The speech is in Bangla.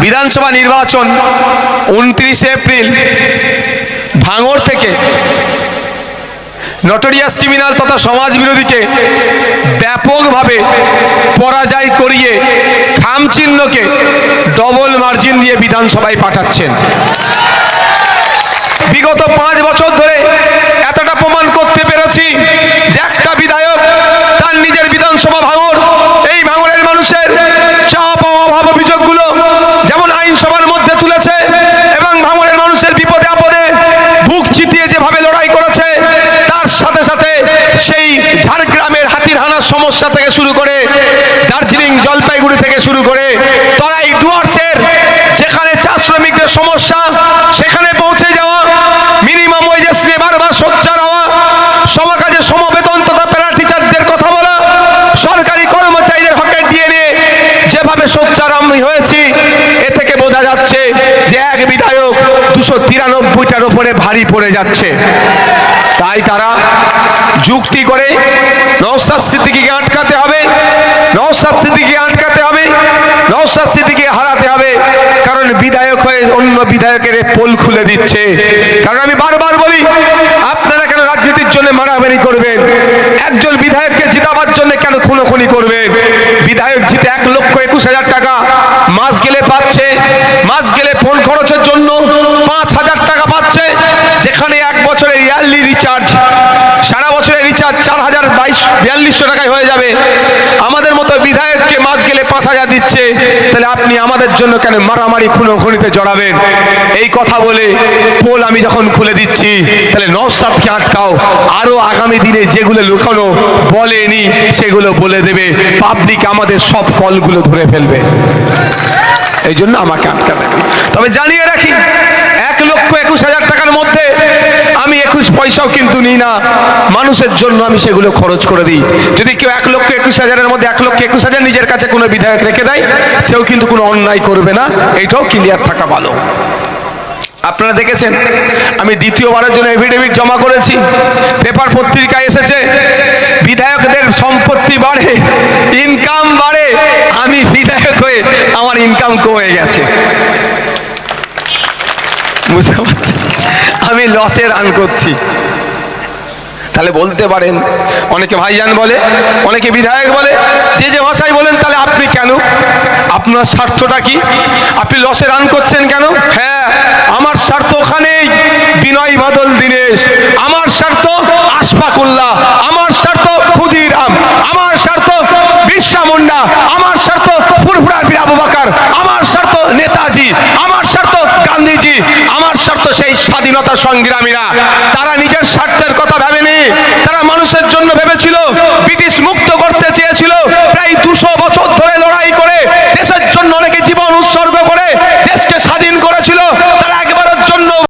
বিধানসভা নির্বাচন 29 এপ্রিল ভাঙড় থেকে নটোরিয়াস ক্রিমিনাল তথা সমাজ বিরোধীকে ব্যাপকভাবে পরাজয় করিয়ে খামচিহ্নকে ডবল মার্জিন দিয়ে বিধানসভায় পাঠাচ্ছেন। বিগত 5 বছর ধরে এতটা প্রমাণ করতে পেরেছি যে একটা বিধায়ক তার নিজের বিধানসভা ভাঙড়, এই ভাঙড়ের মানুষের চাপ অভাব অভিযোগগুলো যেমন আইনসভার মধ্যে তুলেছে এবং ভাঙড়ের মানুষের বিপদে আপদে বুক চিতিয়ে যেভাবে লড়াই করেছে, তার সাথে সাথে সেই ঝাড়গ্রামের হাতিরহানার সমস্যা থেকে শুরু করে দার্জিলিং জলপাইগুড়ি থেকে শুরু করে তরাই ডুয়ার্সের যেখানে চা শ্রমিকদের সমস্যা সেখানে পৌঁছে যাওয়া, মিনিমাম ওয়েজেস নিয়ে বারবার সোচ্চার হওয়া, সমকাজে সমবেতন তথা প্যারা টিচারদের কথা বলা, সরকারি কর্মচারীদের হকের দিয়ে নিয়ে যেভাবে সোচ্চার আমি হয়েছি, এ থেকে বোঝা যাচ্ছে যে এক বিধায়ক 293টার উপরে ভারী পড়ে যাচ্ছে। তাই তারা যুক্তি করে নওশাদ সিদ্দিকীকে আটকাতে হবে, নওশাদ সিদ্দিকীকে আটকাতে হবে, নওশাদ সিদ্দিকীকে হারাতে হবে, কারণ বিধায়ক হয়ে অন্য বিধায়কের পোল খুলে দিচ্ছে। কারণ আমি বারবার বলি, আপনারা কেন রাজনীতির জন্য মারামারি করবেন? একজন বিধায়ককে জিতাবার জন্য কেন খুনোখুনি করবেন? বিধায়ক জিতে 1,21,000 টাকা মাস গেলে পাচ্ছে, মাস গেলে ফোন খরচের জন্য 5,000 টাকা পাচ্ছে, যেখানে 1 বছরের ইয়ারলি রিচার্জ, সারা বছরের রিচার্জ 4,042 টাকায় হয়ে যাবে। আমাদের মতো বিধায়ককে মাস গেলে 5,000 দিচ্ছে, তাহলে আপনি আমাদের জন্য কেন মারামারি খুনোখুনিতে জড়াবেন? এই কথা বলে পোল আমি যখন খুলে দিচ্ছি, তাহলে নওশাদকে আটকাও, আরো আগামী দিনে যেগুলো লুকানো বলেনি সেগুলো বলে দেবে, পাবলিক আমাদের সব কলগুলো ধরে ফেলবে। এই জন্য আমাকে আটকাবে। তবে জানিয়ে রাখি, 1,21,000 টাকার মধ্যে আমি 21 পয়সাও কিন্তু নিই না, মানুষের জন্য আমি সেগুলো খরচ করে দিই। যদি কেউ 1,21,000-এর মধ্যে 1,21,000 নিজের কাছে কোনো বিধায়ক রেখে দেয়, সেও কিন্তু কোনো অন্যায় করবে না, এইটাও ক্লিয়ার থাকা ভালো। আপনারা দেখেছেন আমি দ্বিতীয়বারের জন্য এফিডেভিট জমা করেছি, পেপার পত্রিকায় এসেছে, বিধায়কদের সম্পত্তি বাড়ে, ইনকাম বাড়ে, আমি বিধায়ক হয়ে আমার ইনকাম কমে গেছে। বুঝতে পারছেন, আমি লসে রান করছি। তাহলে বলতে পারেন, অনেকে ভাইজান বলে, অনেকে বিধায়ক বলে, যে যে ভাষায় বলেন, তাহলে আপনি কেন? আপনার স্বার্থটা কি? আপনি লসে রান করছেন কেন? হ্যাঁ, আমার স্বার্থ ওখানেই বিনয় বাদল দীনেশ, আমার স্বার্থ আশফাকুল্লাহ, আমার স্বার্থ ক্ষুদিরাম, আমার স্বার্থ বিরসা মুন্ডা, আমার স্বার্থ ফুরফুরা বীর আবু বকর, আমার স্বার্থ নেতাজি, আমার স্বার্থ গান্ধীজি, আমার স্বার্থ সেই স্বাধীনতা সংগ্রামীরা। তারা নিজের স্বার্থের কথা ভাবেনি, তারা মানুষের জন্য ভেবেছিল। ব্রিটিশ মুক্ত করতে চেয়েছিল প্রায় 200